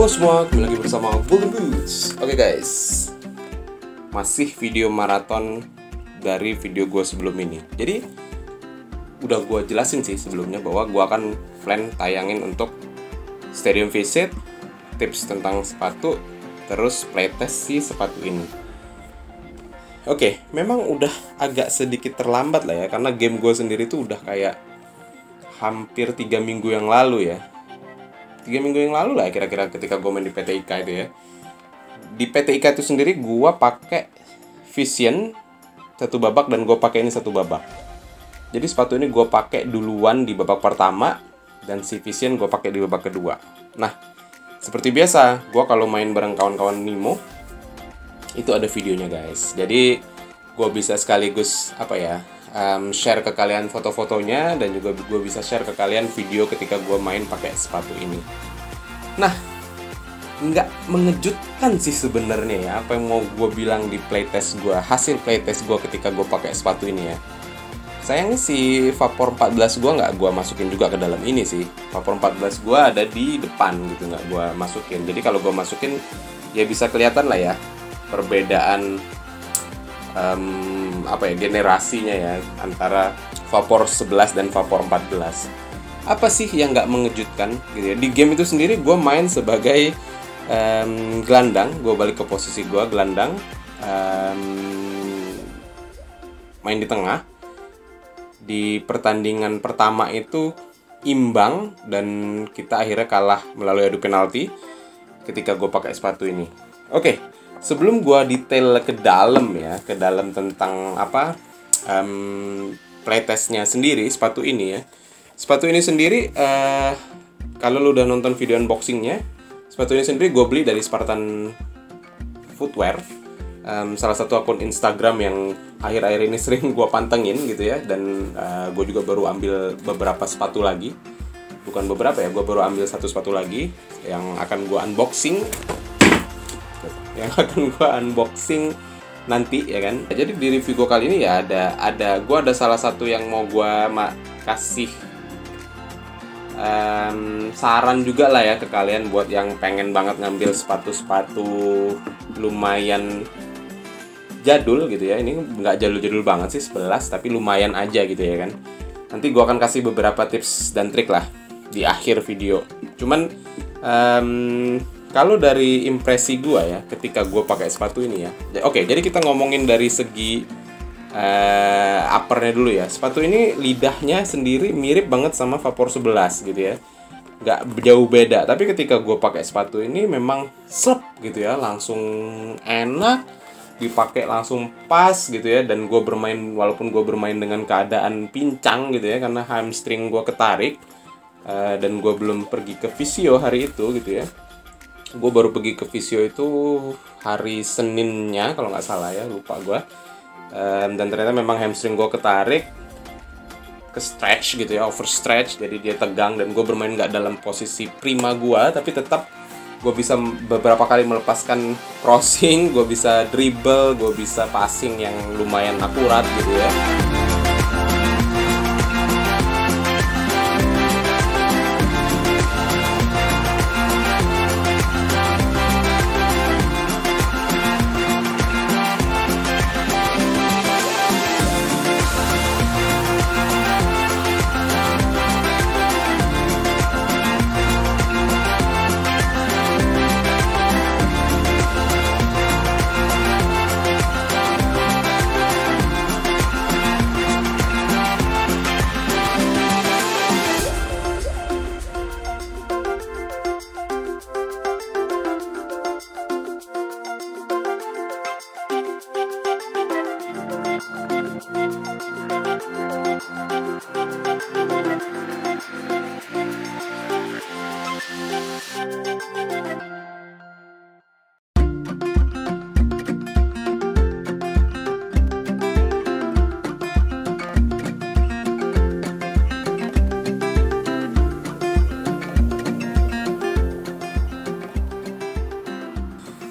Halo semua, kembali lagi bersama Golden Boots. Oke guys, masih video maraton dari video gue sebelum ini. Jadi udah gue jelasin sih sebelumnya bahwa gue akan plan tayangin untuk stadium visit, tips tentang sepatu, terus playtest si sepatu ini. Oke, memang udah agak sedikit terlambat lah ya, karena game gue sendiri tuh udah kayak hampir 3 minggu yang lalu ya. 3 minggu yang lalu lah kira-kira ketika gue main di PT IKA itu ya. Di PT IKA itu sendiri gue pakai Vision satu babak dan gue pakai ini satu babak. Jadi sepatu ini gue pakai duluan di babak pertama dan si Vision gue pakai di babak kedua. Nah, seperti biasa, gue kalau main bareng kawan-kawan Nimo itu ada videonya guys. Jadi gue bisa sekaligus share ke kalian foto-fotonya, dan juga gue bisa share ke kalian video ketika gue main pakai sepatu ini. Nah, nggak mengejutkan sih sebenarnya ya apa yang mau gue bilang di playtest gue, hasil playtest gue ketika gue pakai sepatu ini ya. Sayangnya si Vapor 14 gue nggak gue masukin juga ke dalam ini sih. Vapor 14 gue ada di depan gitu, nggak gue masukin. Jadi kalau gue masukin ya bisa kelihatan lah ya perbedaan generasinya ya antara Vapor 11 dan Vapor 14. Apa sih yang nggak mengejutkan gitu ya? Di game itu sendiri gue main sebagai gelandang, gue balik ke posisi gue gelandang, main di tengah. Di pertandingan pertama itu imbang dan kita akhirnya kalah melalui adu penalti ketika gue pakai sepatu ini. Oke. Sebelum gua detail ke dalam tentang playtestnya sendiri sepatu ini ya. Sepatu ini sendiri kalau lu udah nonton video unboxingnya, sepatu ini sendiri gue beli dari Spartan Footwear, salah satu akun Instagram yang akhir-akhir ini sering gue pantengin gitu ya. Dan gue juga baru ambil beberapa sepatu lagi, bukan beberapa ya, gue baru ambil satu sepatu lagi yang akan gue unboxing nanti ya kan. Jadi di review gue kali ini ya ada salah satu yang mau gue kasih saran juga lah ya ke kalian buat yang pengen banget ngambil sepatu-sepatu lumayan jadul gitu ya. Ini nggak jadul-jadul banget sih 11, tapi lumayan aja gitu ya kan. Nanti gue akan kasih beberapa tips dan trik lah di akhir video. Cuman kalau dari impresi gue ya ketika gue pakai sepatu ini ya. Oke, jadi kita ngomongin dari segi uppernya dulu ya. Sepatu ini lidahnya sendiri mirip banget sama Vapor 11 gitu ya. Nggak jauh beda. Tapi ketika gue pakai sepatu ini memang slep gitu ya, langsung enak, dipakai langsung pas gitu ya. Dan gue bermain, walaupun gue bermain dengan keadaan pincang gitu ya, karena hamstring gue ketarik, dan gue belum pergi ke fisio hari itu gitu ya. Gue baru pergi ke fisio itu hari Seninnya kalau nggak salah ya, lupa gue. Dan ternyata memang hamstring gue ketarik, ke stretch gitu ya, overstretch, jadi dia tegang dan gue bermain nggak dalam posisi prima gue, tapi tetap gue bisa beberapa kali melepaskan crossing, gue bisa dribble, gue bisa passing yang lumayan akurat gitu ya.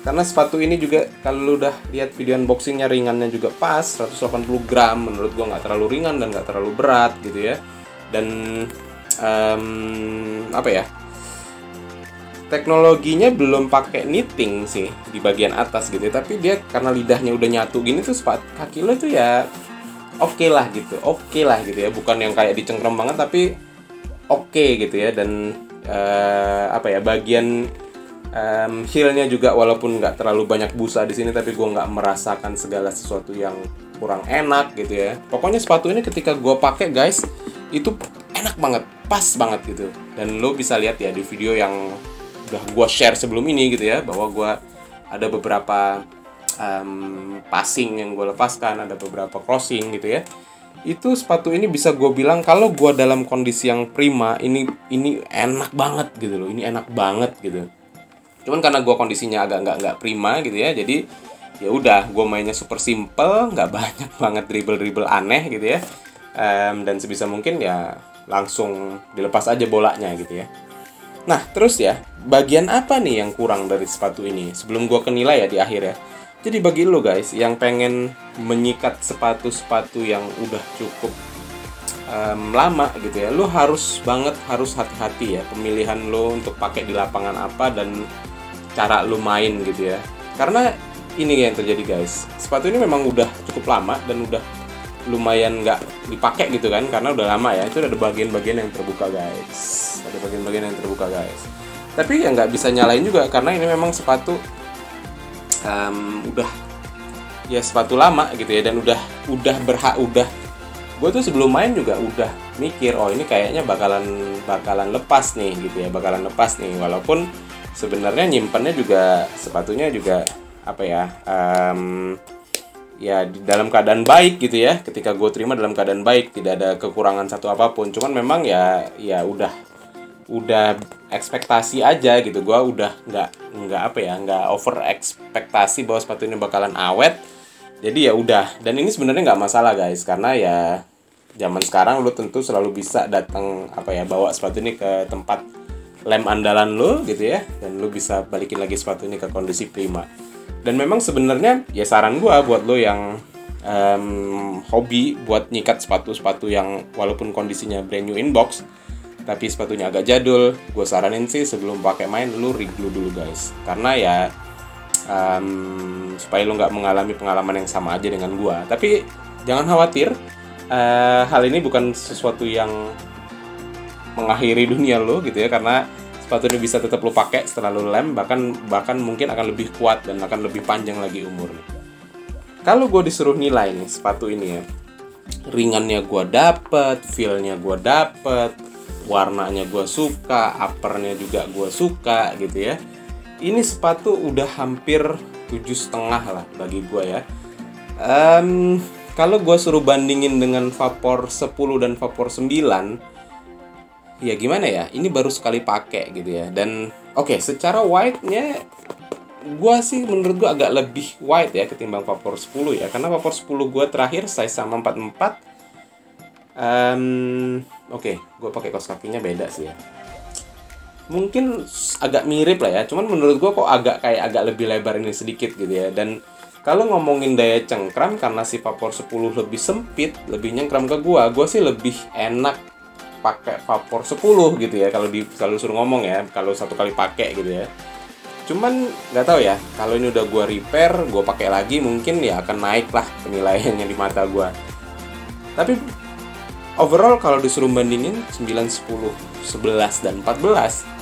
Karena sepatu ini juga kalau lu udah lihat video unboxingnya, ringannya juga pas 180 gram. Menurut gua nggak terlalu ringan dan nggak terlalu berat gitu ya. Dan teknologinya belum pakai knitting sih di bagian atas gitu ya, tapi dia karena lidahnya udah nyatu gini tuh kaki lo tuh ya oke lah gitu ya, bukan yang kayak dicengkram banget tapi oke gitu ya. Dan apa ya, bagian heelnya juga walaupun nggak terlalu banyak busa di sini, tapi gue nggak merasakan segala sesuatu yang kurang enak gitu ya. Pokoknya sepatu ini ketika gue pakai guys, itu enak banget, pas banget gitu. Dan lo bisa lihat ya di video yang udah gue share sebelum ini gitu ya, bahwa gue ada beberapa passing yang gue lepaskan, ada beberapa crossing gitu ya. Itu sepatu ini bisa gue bilang kalau gue dalam kondisi yang prima, ini enak banget gitu loh, ini enak banget gitu. Cuman karena gue kondisinya agak nggak prima gitu ya, jadi ya udah gue mainnya super simple, nggak banyak banget dribble aneh gitu ya. Dan sebisa mungkin ya langsung dilepas aja bolanya gitu ya. Nah terus ya, bagian apa nih yang kurang dari sepatu ini sebelum gue kenilai ya di akhir ya. Jadi bagi lo guys yang pengen menyikat sepatu-sepatu yang udah cukup lama gitu ya, lo harus hati-hati ya pemilihan lo untuk pakai di lapangan apa dan cara lo main gitu ya. Karena ini yang terjadi guys, sepatu ini memang udah cukup lama dan udah lumayan nggak dipakai gitu kan, karena udah lama ya. Itu ada bagian-bagian yang terbuka guys, tapi ya nggak bisa nyalain juga karena ini memang sepatu udah ya sepatu lama gitu ya. Dan udah gue tuh sebelum main juga udah mikir, oh ini kayaknya bakalan lepas nih gitu ya, walaupun sebenarnya nyimpennya juga sepatunya juga apa ya, ya dalam keadaan baik gitu ya. Ketika gue terima dalam keadaan baik, tidak ada kekurangan satu apapun. Cuman memang ya udah ekspektasi aja gitu. Gue udah nggak over ekspektasi bahwa sepatu ini bakalan awet. Jadi ya udah. Dan ini sebenarnya nggak masalah guys, karena ya zaman sekarang lo tentu selalu bisa datang bawa sepatu ini ke tempat lem andalan lo gitu ya, dan lo bisa balikin lagi sepatu ini ke kondisi prima. Dan memang sebenarnya ya saran gue buat lo yang hobi buat nyikat sepatu-sepatu yang walaupun kondisinya brand new in box tapi sepatunya agak jadul, gue saranin sih sebelum pakai main lo reglue dulu guys. Karena ya supaya lo nggak mengalami pengalaman yang sama aja dengan gue. Tapi jangan khawatir, hal ini bukan sesuatu yang mengakhiri dunia lo gitu ya, karena sepatu ini bisa tetap lo pakai setelah lo lem, bahkan mungkin akan lebih kuat dan akan lebih panjang lagi umurnya. Kalau gue disuruh nilai nih sepatu ini ya, ringannya gue dapet, feel-nya gue dapet, warnanya gue suka, uppernya juga gue suka gitu ya. Ini sepatu udah hampir 7,5 lah bagi gue ya. Kalau gue suruh bandingin dengan Vapor 10 dan Vapor 9, ya gimana ya, ini baru sekali pakai gitu ya. Dan oke, secara white-nya gue sih menurut gue agak lebih white ya ketimbang Vapor 10 ya. Karena Vapor 10 gue terakhir size sama 44. Oke, gue pakai kaos kakinya beda sih ya. Mungkin agak mirip lah ya, cuman menurut gue kok agak lebih lebar ini sedikit gitu ya. Dan kalau ngomongin daya cengkram, karena si Vapor 10 lebih sempit, lebih nyengkram ke gue sih lebih enak pakai Vapor 10 gitu ya. Kalau suruh ngomong ya, kalau satu kali pakai gitu ya. Cuman nggak tahu ya, kalau ini udah gue repair, gue pakai lagi, mungkin ya akan naik lah penilaiannya di mata gue. Tapi overall kalau disuruh bandingin 9, 10, 11 dan 14,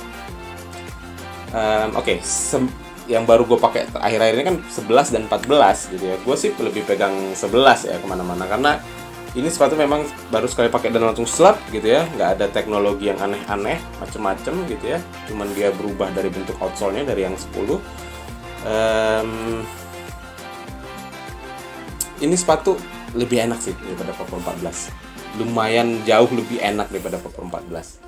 yang baru gue pakai akhir-akhir ini kan 11 dan 14 gitu ya. Gue sih lebih pegang 11 ya kemana-mana, karena ini sepatu memang baru sekali pakai dan langsung slap gitu ya. Nggak ada teknologi yang aneh-aneh macem-macem gitu ya. Cuman dia berubah dari bentuk outsole-nya dari yang 10. Ini sepatu lebih enak sih daripada Vapor 14. Lumayan jauh lebih enak daripada Vapor 14.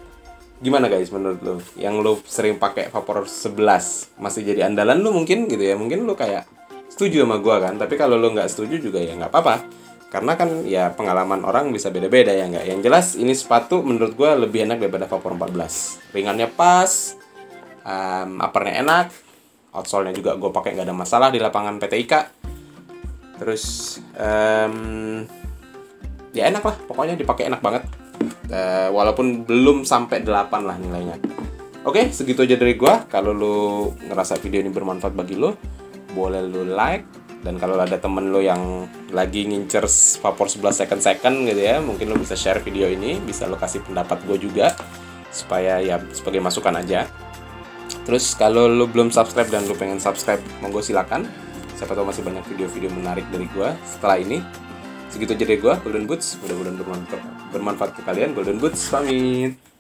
Gimana guys menurut lo? Yang lo sering pakai Vapor 11 masih jadi andalan lo mungkin gitu ya. Mungkin lo kayak setuju sama gua kan. Tapi kalau lo nggak setuju juga ya nggak apa-apa. Karena kan ya pengalaman orang bisa beda-beda ya nggak. Yang jelas ini sepatu menurut gua lebih enak daripada Vapor 14. Ringannya pas, uppernya enak, outsole-nya juga gua pakai nggak ada masalah di lapangan PTIK. Terus ya enak lah, pokoknya dipakai enak banget. Walaupun belum sampai 8 lah nilainya. Oke, segitu aja dari gua. Kalau lu ngerasa video ini bermanfaat bagi lu, boleh lu like. Dan kalau ada temen lu yang lagi ngincer vapor 11 second gitu ya, mungkin lu bisa share video ini, bisa lu kasih pendapat gue juga, supaya ya sebagai masukan aja. Terus kalau lu belum subscribe dan lu pengen subscribe, monggo silakan. Siapa tahu masih banyak video-video menarik dari gue setelah ini. Segitu aja dari gue, Golden Boots. Mudah-mudahan bermanfaat ke kalian. Golden Boots pamit.